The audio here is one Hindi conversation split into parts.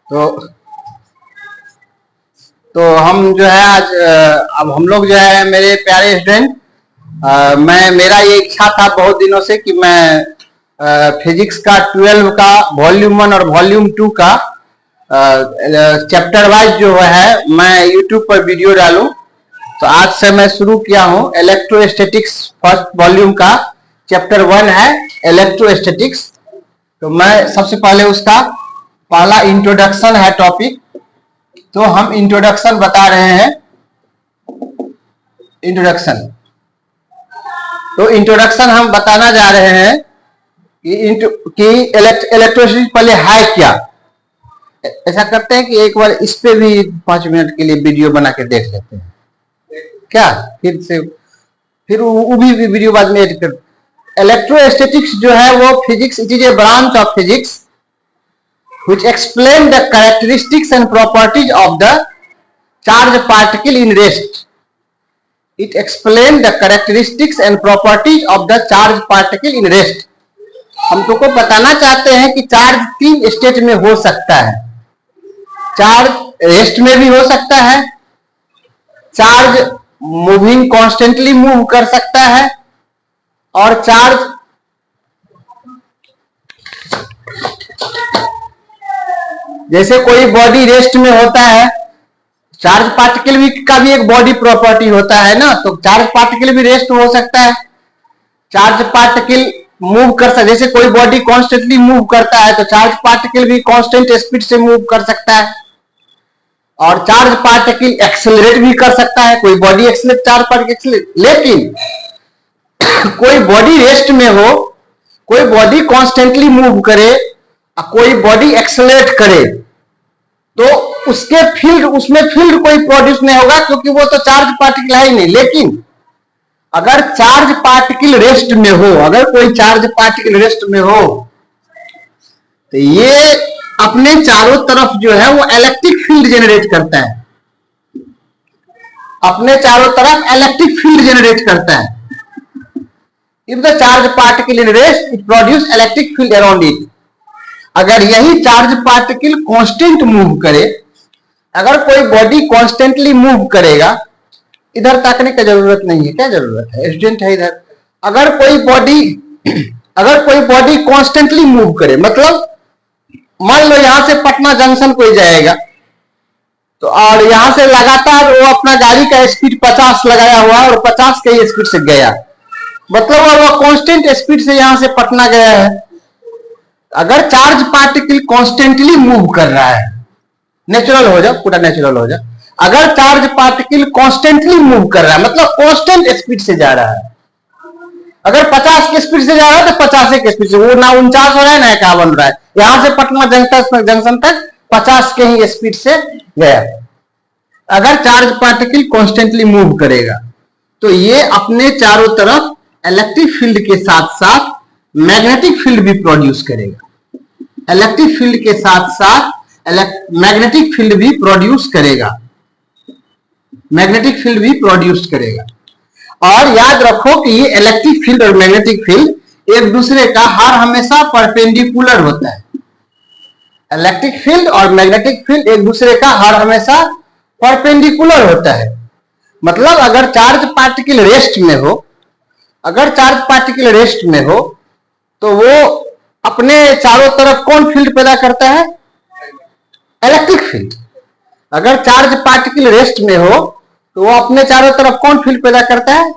तो हम जो है आज अब हम लोग जो है मेरे प्यारे स्टूडेंट, मैं मेरा ये इच्छा था बहुत दिनों से कि मैं फिजिक्स का 12 का वॉल्यूम 1 और वॉल्यूम 2 का चैप्टर वाइज जो है मैं यूट्यूब पर वीडियो डालूं। तो आज से मैं शुरू किया हूं। इलेक्ट्रोस्टैटिक्स फर्स्ट वॉल्यूम का चैप्टर 1 है इलेक्ट्रोस्टैटिक्स। तो मैं सबसे पहले उसका पहला इंट्रोडक्शन है टॉपिक, तो हम इंट्रोडक्शन बता रहे हैं। इंट्रोडक्शन हम बताना जा रहे हैं कि इलेक्ट्रिसिटी पहले है क्या। ऐसा करते हैं कि एक बार इस पे भी 5 मिनट के लिए वीडियो बना के देख लेते हैं क्या, फिर वो भी वीडियो बाद में एडिट कर। इलेक्ट्रोस्टैटिक्स जो है वो physics, it is a branch of physics which explain the characteristics and properties of the charged particle in rest. It explain the characteristics and properties of the charged particle in rest. हम तुमको बताना चाहते हैं कि चार्ज 3 स्टेट में हो सकता है। चार्ज रेस्ट में भी हो सकता है, चार्ज मूविंग कॉन्स्टेंटली मूव कर सकता है, और चार्ज जैसे कोई बॉडी रेस्ट में होता है। चार्ज पार्टिकल भी का भी एक बॉडी प्रॉपर्टी होता है ना, तो चार्ज पार्टिकल भी रेस्ट हो सकता है। चार्ज पार्टिकल मूव कर सकता है, जैसे कोई बॉडी कॉन्स्टेंटली मूव करता है तो चार्ज पार्टिकल भी कांस्टेंट स्पीड से मूव कर सकता है। और चार्ज पार्टिकल एक्सेलरेट भी कर सकता है, कोई body accelerate, charge particle accelerate. लेकिन कोई बॉडी रेस्ट में हो, कोई बॉडी कॉन्स्टेंटली मूव करे, कोई बॉडी एक्सेलरेट करे, तो उसके उसमें फील्ड कोई प्रोड्यूस नहीं होगा, क्योंकि वो तो चार्ज पार्टिकल है ही नहीं। लेकिन अगर चार्ज पार्टिकल रेस्ट में हो, अगर कोई चार्ज पार्टिकल रेस्ट में हो, तो ये अपने चारों तरफ जो है वो इलेक्ट्रिक फील्ड जनरेट करता है। अपने चारों तरफ इलेक्ट्रिक फील्ड जनरेट करता है। If the charge particle in rest, it produce electric field around it. अगर यही चार्ज पार्टिकल कांस्टेंट मूव करे, अगर कोई बॉडी कांस्टेंटली मूव करेगा, इधर ताकने की जरूरत नहीं है, क्या जरूरत है, स्टूडेंट है इधर। अगर कोई बॉडी कांस्टेंटली मूव करे, मतलब मान लो यहां से पटना जंक्शन कोई जाएगा, तो और यहां से लगातार वो अपना गाड़ी का स्पीड 50 लगाया हुआ और 50 के स्पीड से गया, मतलब वो कांस्टेंट स्पीड से यहां से पटना गया है। अगर चार्ज पार्टिकल कांस्टेंटली मूव कर रहा है, नेचुरल हो जाओ, पूरा नेचुरल हो जाओ। अगर चार्ज पार्टिकल कांस्टेंटली मूव कर रहा है, मतलब कांस्टेंट स्पीड से जा रहा है। अगर 50 के स्पीड से जा रहा है तो 50 के स्पीड से, वो ना 49 हो रहा है ना 51 हो रहा है, यहां से पटना जंक्शन तक 50 के ही स्पीड से गया। अगर चार्ज पार्टिकल कांस्टेंटली मूव करेगा तो ये अपने चारों तरफ इलेक्ट्रिक फील्ड के साथ साथ मैग्नेटिक फील्ड भी प्रोड्यूस करेगा। इलेक्ट्रिक फील्ड के साथ साथ मैग्नेटिक फील्ड भी प्रोड्यूस करेगा। मैग्नेटिक फील्ड भी प्रोड्यूस करेगा। और याद रखो कि ये इलेक्ट्रिक फील्ड और मैग्नेटिक फील्ड एक दूसरे का हर हमेशा परपेंडिकुलर होता है। इलेक्ट्रिक फील्ड और मैग्नेटिक फील्ड एक दूसरे का हर हमेशा परपेंडिकुलर होता है। मतलब अगर चार्ज पार्टिकल रेस्ट में हो, अगर चार्ज पार्टिकल रेस्ट में हो, तो वो अपने चारों तरफ कौन फील्ड पैदा करता है, इलेक्ट्रिक फील्ड। अगर चार्ज पार्टिकल रेस्ट में हो तो वो अपने चारों तरफ कौन फील्ड पैदा करता है।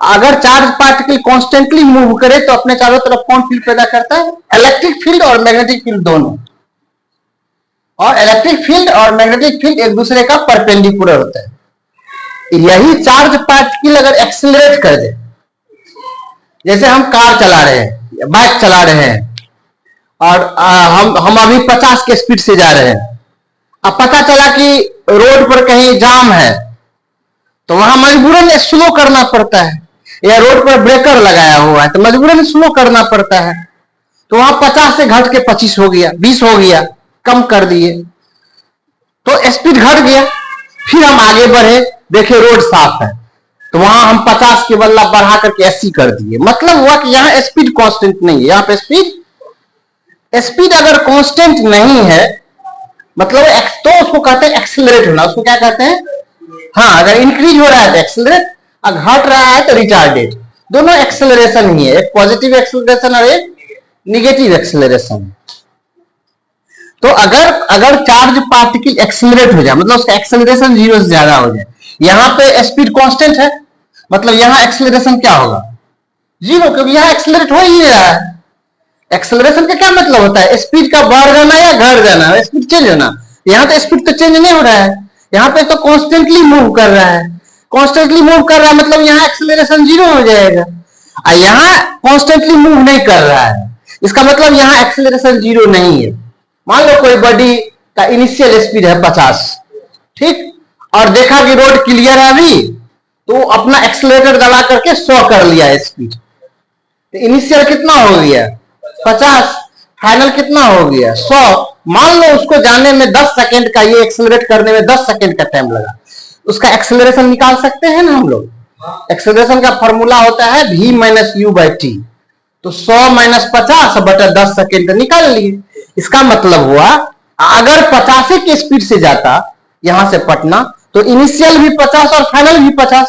अगर चार्ज पार्टिकल कांस्टेंटली मूव करे तो अपने चारों तरफ कौन फील्ड पैदा करता है, इलेक्ट्रिक फील्ड और मैग्नेटिक फील्ड दोनों। और इलेक्ट्रिक फील्ड और मैग्नेटिक फील्ड एक दूसरे का परपेंडिकुलर होता है। यही चार्ज पार्टिकल अगर एक्सेलरेट कर दे, जैसे हम कार चला रहे हैं, बाइक चला रहे हैं, और हम अभी 50 के स्पीड से जा रहे हैं। अब पता चला कि रोड पर कहीं जाम है, तो वहां मजबूरन स्लो करना पड़ता है, या रोड पर ब्रेकर लगाया हुआ है तो मजबूरन स्लो करना पड़ता है। तो वहां 50 से घट के 25 हो गया, 20 हो गया, कम कर दिए तो स्पीड घट गया। फिर हम आगे बढ़े, देखे रोड साफ है, तो वहां हम 50 के बदला बढ़ा करके 80 कर दिए। मतलब हुआ कि यहाँ स्पीड कांस्टेंट नहीं है, यहाँ पे स्पीड स्पीड अगर कांस्टेंट नहीं है मतलब तो उसको कहते हैं एक्सेलरेट होना। उसको क्या कहते हैं? हाँ, अगर इंक्रीज हो रहा है तो एक्सेलरेट, और घट रहा है तो रिटार्डेड। दोनों एक्सेलरेशन ही है, एक पॉजिटिव एक्सेलरेशन और एक निगेटिव एक्सेलरेशन। तो अगर चार्ज पार्टिकल एक्सेलरेट हो जाए मतलब उसका एक्सेलरेशन 0 से ज्यादा हो जाए, यहां पे स्पीड कांस्टेंट है मतलब यहां एक्सेलरेशन क्या होगा? 0, क्योंकि यहां एक्सेलरेट हो ही नहीं रहा है। एक्सेलरेशन का क्या मतलब होता है? स्पीड का बढ़ जाना या घट जाना, स्पीड चेंज होना। यहां तो स्पीड तो चेंज नहीं हो रहा है, यहां पे तो कॉन्स्टेंटली मूव कर रहा है। कॉन्स्टेंटली मूव कर रहा है मतलब यहां एक्सेलरेशन 0 हो जाएगा, और यहां कॉन्स्टेंटली मूव नहीं कर रहा है, इसका मतलब यहां एक्सेलरेशन 0 नहीं है। मान लो कोई बॉडी का इनिशियल स्पीड है 50, ठीक, और देखा कि रोड क्लियर है अभी, तो अपना एक्सेलरेटर दबा करके 100 कर लिया स्पीड, तो इनिशियल कितना हो गया? 50, फाइनल कितना हो गया? 100। मान लो उसको जाने में 10 सेकंड का, ये एक्सेलरेट करने में 10 सेकंड का टाइम लगा, उसका एक्सेलरेशन निकाल सकते हैं ना हम लोग। एक्सेलरेशन का फॉर्मूला होता है v minus you by T, तो 100 माइनस 50 बटा 10 सेकंड निकाल लिए। इसका मतलब हुआ अगर 50 की स्पीड से जाता यहां से पटना, तो इनिशियल भी 50 और फाइनल भी 50,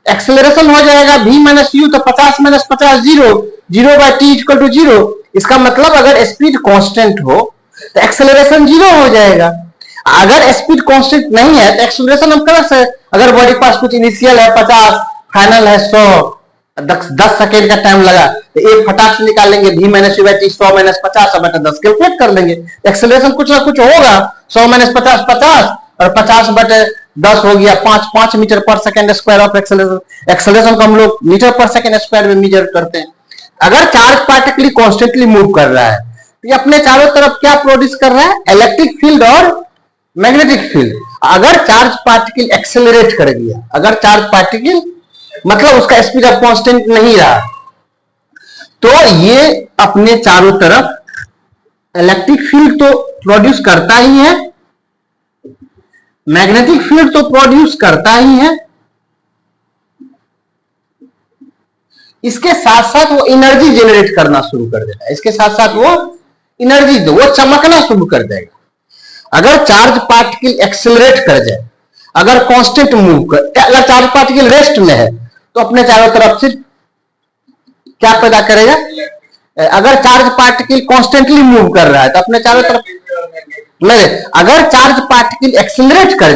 एक्सेलरेशन हो जाएगा v माइनस यू, तो 50 minus 50 0, 0 by t equal to 0। इसका मतलब अगर स्पीड कांस्टेंट हो तो एक्सेलरेशन 0 हो जाएगा। अगर स्पीड कांस्टेंट नहीं है तो एक्सेलरेशन हम कर सकते, अगर बॉडी पास कुछ इनिशियल है 50, फाइनल है 100, 10 सेकेंड का टाइम लगा, तो एक फटाक से निकाल लेंगे v minus you by T, 100 minus 50 बटा 10 कैलकुलेट कर लेंगे। एक्सेलरेशन कुछ ना कुछ होगा, 100 माइनस 50 50, और 50 बटे 10 हो गया 5 मीटर पर second square of acceleration. Acceleration को हम लोग मीटर पर सेकंड स्क्वायर में मेजर करते हैं। अगर चार्ज पार्टिकल कॉन्स्टेंटली मूव कर रहा है तो ये अपने चारों तरफ क्या प्रोड्यूस कर रहा है? इलेक्ट्रिक फील्ड और मैग्नेटिक फील्ड। अगर चार्ज पार्टिकल एक्सेलरेट कर गया, अगर चार्ज पार्टिकल मतलब उसका स्पीड अब कांस्टेंट नहीं रहा, तो ये अपने चारों तरफ इलेक्ट्रिक फील्ड तो प्रोड्यूस करता ही है, मैग्नेटिक फील्ड तो प्रोड्यूस करता ही है, इसके साथ साथ वो एनर्जी जनरेट करना शुरू कर देता है। इसके साथ साथ वो एनर्जी वो चमकना शुरू कर देगा। अगर चार्ज पार्टिकल एक्सेलरेट कर जाए, अगर कांस्टेंट मूव कर, अगर चार्ज पार्टिकल रेस्ट में है तो अपने चारों तरफ सिर्फ क्या पैदा करेगा? अगर चार्ज पार्टिकल कांस्टेंटली मूव कर रहा है तो अपने चारों तरफ नहीं, अगर चार्ज पार्टिकल एक्सेलरेट कर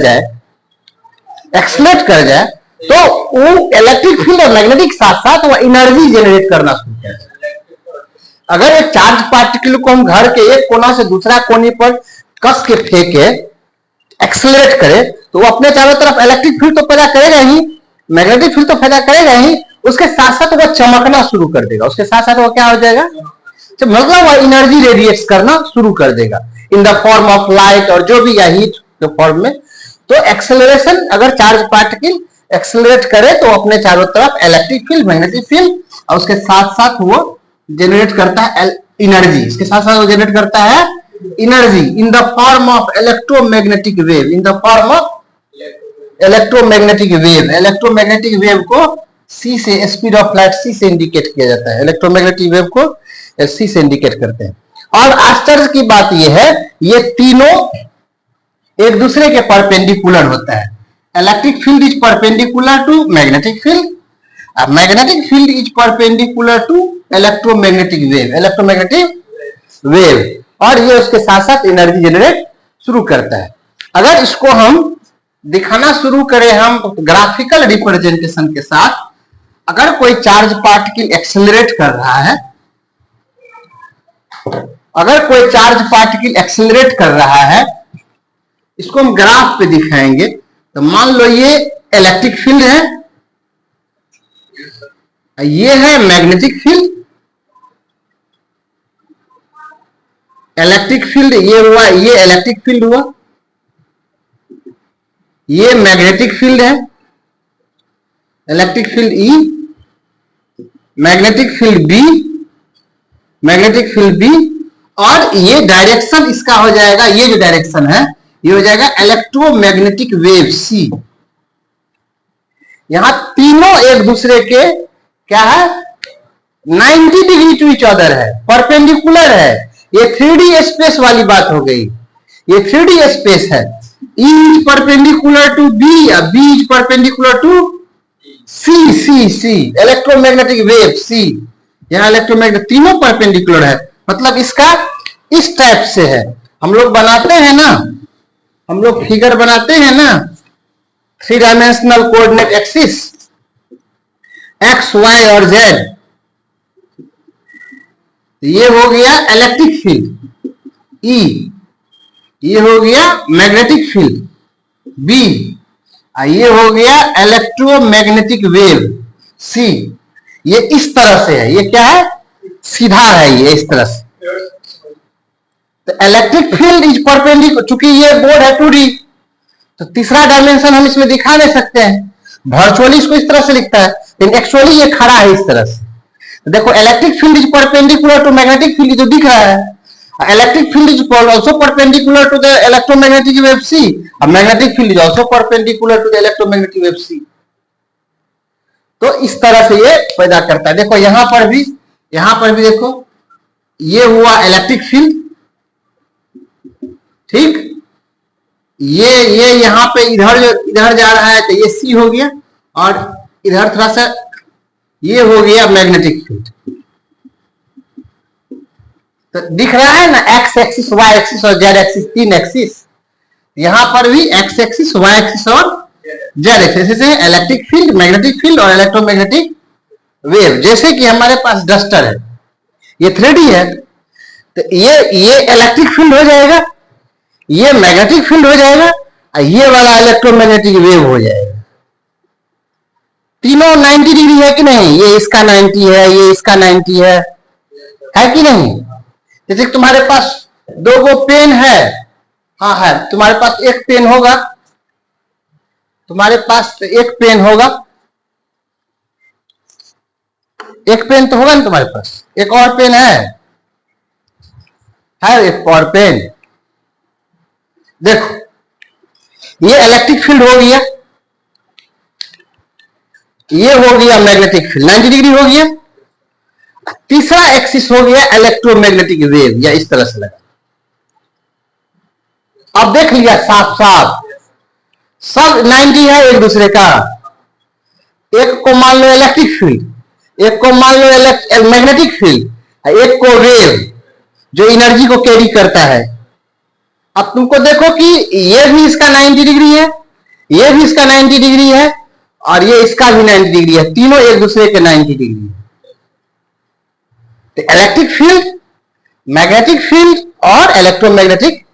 जाए तो वो इलेक्ट्रिक फील्ड और मैग्नेटिक साथ साथ वो एनर्जी जनरेट करना शुरू कर देगा। अगर एक चार्ज पार्टिकल को हम घर के एक कोना से दूसरा कोने पर कस के फेंके, एक्सेलरेट करे, तो वो अपने चारों तरफ इलेक्ट्रिक फील्ड तो पैदा करेगा ही, मैग्नेटिक फील्ड तो पैदा करेगा ही, उसके साथ साथ वो चमकना शुरू कर देगा। उसके साथ साथ वो क्या हो जाएगा? मतलब वो एनर्जी रेडिएट करना शुरू कर देगा in the form of light और जो भी या हीट के फॉर्म में। तो एक्सेलरेशन, अगर चार्ज पार्टिकल एक्सेलरेट करे तो अपने चारों तरफ इलेक्ट्रिक फील्ड, मैग्नेटिक फील्ड, और उसके साथ साथ वो जनरेट करता है एनर्जी। इसके साथ साथ वो जनरेट करता है energy in the form of electromagnetic wave, in the form of electromagnetic wave. Electromagnetic wave को सी से, स्पीड ऑफ लाइट सी से इंडिकेट किया जाता है। इलेक्ट्रोमैग्नेटिक वेव को सी से इंडिकेट करते हैं। और आश्चर्य की बात यह है, ये तीनों एक दूसरे के परपेंडिकुलर होता है। Electric field is perpendicular to magnetic field, magnetic field is perpendicular to electromagnetic wave, electromagnetic wave, और ये उसके साथ साथ एनर्जी जनरेट शुरू करता है। अगर इसको हम दिखाना शुरू करें हम ग्राफिकल रिप्रेजेंटेशन के साथ, अगर कोई चार्ज पार्टिकल एक्सेलरेट कर रहा है, अगर कोई चार्ज पार्टिकल एक्सेलरेट कर रहा है, इसको हम ग्राफ पे दिखाएंगे। तो मान लो ये इलेक्ट्रिक फील्ड है, ये है मैग्नेटिक फील्ड, इलेक्ट्रिक फील्ड ये हुआ, ये इलेक्ट्रिक फील्ड हुआ, ये मैग्नेटिक फील्ड है, electric field E, magnetic field B, magnetic field B, और ये डायरेक्शन इसका हो जाएगा, ये जो डायरेक्शन है ये हो जाएगा इलेक्ट्रोमैग्नेटिक वेव सी। यहां तीनों एक दूसरे के क्या है? 90 डिग्री टू ईच अदर है, परपेंडिकुलर है। ये 3D स्पेस वाली बात हो गई, ये 3D स्पेस है। E is perpendicular to B या B is perpendicular to C electromagnetic wave C, यहाँ इलेक्ट्रोमैग्नेटिक तीनों परपेंडिकुलर है, मतलब इसका इस टाइप से है। हम लोग बनाते हैं ना, हम लोग फिगर बनाते हैं ना, 3 dimensional coordinate axis X Y और Z, ये हो गया इलेक्ट्रिक फील्ड E, ये हो गया मैग्नेटिक फील्ड B, ये हो गया इलेक्ट्रोमैग्नेटिक वेव C। ये इस तरह से है, ये क्या है, सीधा है ये इस तरह से। तो इलेक्ट्रिक फील्ड इज परपेंडिकुलर, चूंकि ये बोर्ड है 2D, तो तीसरा डायमेंशन हम इसमें दिखा नहीं सकते हैं, वर्चुअली इसको इस तरह से लिखता है, लेकिन एक्चुअली ये खड़ा है इस तरह से। तो देखो electric field is perpendicular to magnetic field, जो दिख रहा है, electric field is also perpendicular to the electromagnetic wave C, and magnetic field is also perpendicular to the electromagnetic wave C। तो इस तरह से ये पैदा करता है। देखो यहां पर भी देखो, ये हुआ इलेक्ट्रिक फील्ड, ठीक, ये यहां पे इधर जा रहा है, तो ये C हो गया, और इधर थोड़ा सा ये हो गया मैग्नेटिक फील्ड। तो दिख रहा है ना, एक्स एक्सिस, वाई एक्सिस और जेड एक्सिस, 3 एक्सिस, यहां पर भी एक्स एक्सिस, वाई एक्सिस और जेड एक्सिस, जैसे इलेक्ट्रिक फील्ड, मैग्नेटिक फील्ड और इलेक्ट्रोमैग्नेटिक वेव। जैसे कि हमारे पास डस्टर है, ये 3D है, तो ये इलेक्ट्रिक फील्ड हो जाएगा, ये मैग्नेटिक फील्ड हो जाएगा, और ये वाला इलेक्ट्रोमैग्नेटिक वेव हो जाएगा। तीनों 90 डिग्री है कि नहीं, ये इसका 90 है, ये इसका 90 है कि नहीं। जैसे तुम्हारे पास 2 गो पेन है, हाँ है, तुम्हारे पास एक पेन होगा, तुम्हारे पास एक पेन होगा, एक पेन तो होगा ना तुम्हारे पास, एक और पेन है एक और पेन। देखो ये इलेक्ट्रिक फील्ड हो गया, ये हो गया मैग्नेटिक फील्ड, 90 डिग्री हो गया। तीसरा एक्सिस हो गया इलेक्ट्रोमैग्नेटिक वेव, या इस तरह से लगा। अब देख लिया साफ साफ, सब 90 है एक दूसरे का। एक को मान लो इलेक्ट्रिक फील्ड, एक को मान लो मैग्नेटिक फील्ड, एक को वेव जो एनर्जी को कैरी करता है। अब तुमको देखो कि ये भी इसका 90 डिग्री है, ये भी इसका 90 डिग्री है, और ये इसका भी 90 डिग्री है, तीनों एक दूसरे के 90 डिग्री है। तो इलेक्ट्रिक फील्ड, मैग्नेटिक फील्ड और इलेक्ट्रोमैग्नेटिक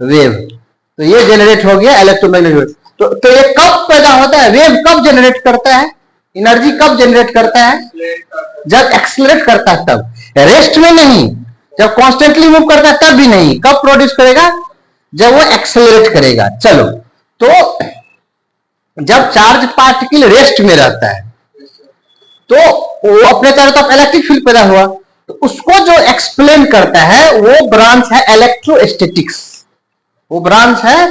वेव, तो ये जनरेट हो गया इलेक्ट्रोमैग्नेटिक वेव। तो ये कब पैदा होता है, वेव कब जनरेट करता है, एनर्जी कब जनरेट करता है, जब एक्सेलरेट करता है तब, रेस्ट में नहीं। जब कॉन्स्टेंटली मूव करता है तब भी नहीं। कब प्रोड्यूस करेगा, जब वो एक्सेलरेट करेगा। चलो, तो जब चार्ज पार्टिकल रेस्ट में रहता है तो वो अपने चारों तरफ इलेक्ट्रिक फील्ड पैदा हुआ, तो उसको जो एक्सप्लेन करता है वो ब्रांच है इलेक्ट्रोस्टैटिक्स। वो ब्रांच है,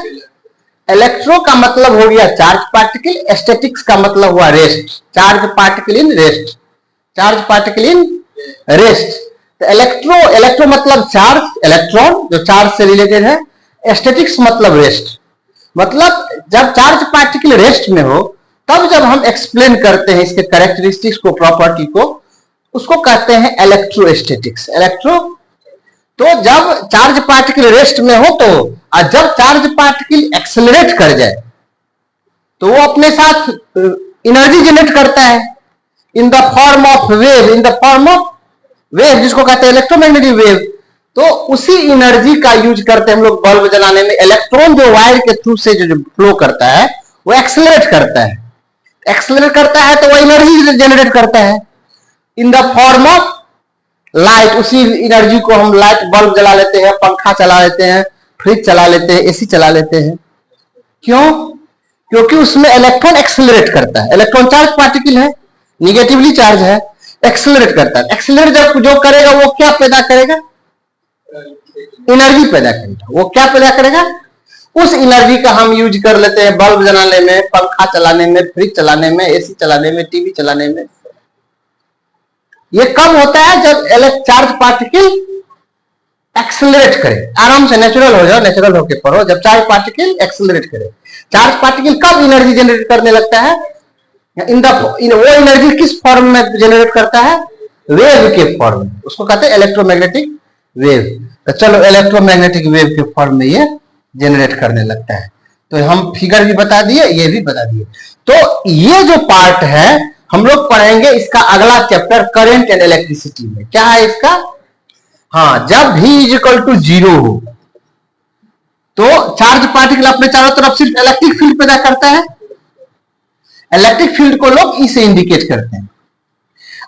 इलेक्ट्रो का मतलब हो गया चार्ज पार्टिकल, स्टैटिक्स का मतलब हुआ rest, charge particle in rest, charge particle in rest. तो इलेक्ट्रो मतलब चार्ज, इलेक्ट्रॉन जो चार्ज से रिलेटेड है, स्टैटिक्स मतलब रेस्ट। मतलब जब चार्ज पार्टिकल रेस्ट में हो तब जब हम एक्सप्लेन करते हैं इसके कैरेक्टरिस्टिक्स को, प्रॉपर्टी को, उसको कहते हैं इलेक्ट्रोस्टैटिक्स। तो जब चार्ज पार्टिकल रेस्ट में हो तो, और जब चार्ज पार्टिकल एक्सेलरेट कर जाए तो वो अपने साथ एनर्जी जनरेट करता है in the form of wave, in the form of wave, जिसको कहते हैं इलेक्ट्रोमैग्नेटिक वेव। तो उसी एनर्जी का यूज करते हैं हम लोग बल्ब जलाने में। इलेक्ट्रॉन जो वायर के थ्रू से जो फ्लो करता है वो एक्सेलरेट करता है, एक्सेलरेट करता है तो वो एनर्जी जनरेट करता है in the form of light. उसी एनर्जी को हम लाइट बल्ब जला लेते हैं, पंखा चला लेते हैं, फ्रिज चला लेते हैं, एसी चला लेते हैं। क्यों? क्योंकि उसमें इलेक्ट्रॉन एक्सेलरेट करता है। इलेक्ट्रॉन चार्ज पार्टिकल है, निगेटिवली चार्ज है, एक्सेलरेट करता है। एक्सेलरेट जब जो करेगा वो क्या पैदा करेगा, एनर्जी पैदा करेगा। वो क्या पैदा करेगा, उस एनर्जी का हम यूज कर लेते हैं बल्ब जलाने में, पंखा चलाने में, फ्रिज चलाने में, एसी चलाने में, टीवी चलाने में। ये कब होता है? जब चार्ज पार्टिकल एक्सेलरेट करे। आराम से नेचुरल हो जाओ, नेचुरल होके पढ़ो। जब चार्ज पार्टिकल एक्सेलरेट करे, चार्ज पार्टिकल कब एनर्जी जनरेट करने लगता है? वो एनर्जी किस फॉर्म में जनरेट करता है? वेव के फॉर्म में। उसको कहते हैं इलेक्ट्रोमैग्नेटिक वेव। तो चलो इलेक्ट्रोमैग्नेटिक वेव के फॉर्म में ये जनरेट करने लगता है। तो हम फिगर भी बता दिए, ये भी बता दिए। तो ये जो पार्ट है हम लोग पढ़ेंगे इसका अगला चैप्टर करंट एंड इलेक्ट्रिसिटी में। क्या है इसका? हाँ, जब V इक्वल टू 0 हो तो चार्ज पार्टिकल अपने चारों तरफ सिर्फ इलेक्ट्रिक फील्ड पैदा करता है। इलेक्ट्रिक फील्ड को लोग E से इंडिकेट करते हैं।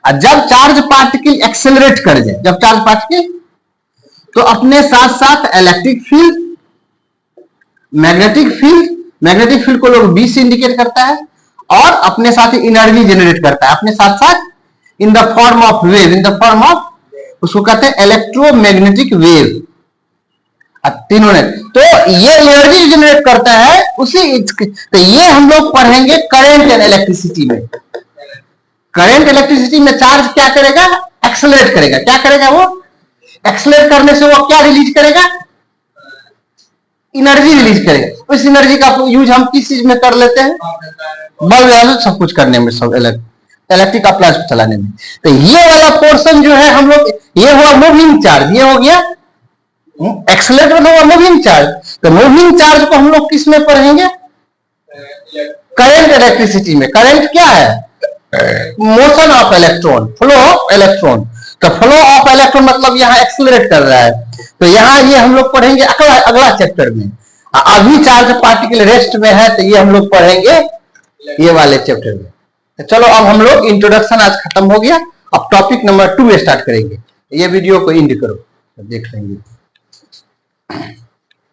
और जब चार्ज पार्टिकल एक्सेलरेट कर जाए, जब चार्ज पार्टिकल, तो अपने साथ साथ इलेक्ट्रिक फील्ड, मैग्नेटिक फील्ड को लोग B से इंडिकेट करता है और अपने साथ ही एनर्जी जनरेट करता है अपने साथ साथ in the form of wave, in the form of, उसको कहते हैं इलेक्ट्रोमैग्नेटिक वेव। तीनों ने तो ये एनर्जी जनरेट करता है उसी। तो ये हम लोग पढ़ेंगे करंट एंड इलेक्ट्रिसिटी में। करंट इलेक्ट्रिसिटी में चार्ज क्या करेगा? एक्सेलरेट करेगा। क्या करेगा? वो एक्सेलरेट करने से वो क्या रिलीज करेगा? एनर्जी रिलीज करेगा। उस एनर्जी का यूज हम किस चीज में कर लेते हैं? बल्ब सब कुछ करने में, सब इलेक्ट्रिक अप्लायंस चलाने में। तो ये वाला पोर्शन जो है हम लोग, ये हुआ मूविंग चार्ज, ये हो गया एक्सेलरेट में हुआ मूविंग चार्ज। तो मूविंग चार्ज को हम लोग किस में पढ़ेंगे? करंट इलेक्ट्रिसिटी में। करंट क्या है? Motion of electron, flow of electron. तो फ्लो ऑफ इलेक्ट्रॉन मतलब यहाँ एक्सेलरेट कर रहा है। तो यहाँ ये हम लोग पढ़ेंगे अगला चैप्टर में। अभी चार्ज पार्टिकल रेस्ट में है तो ये हम लोग पढ़ेंगे ये वाले चैप्टर में। तो चलो अब हम लोग इंट्रोडक्शन आज खत्म हो गया, अब टॉपिक नंबर 2 स्टार्ट करेंगे। ये वीडियो को एंड करो, देख लेंगे।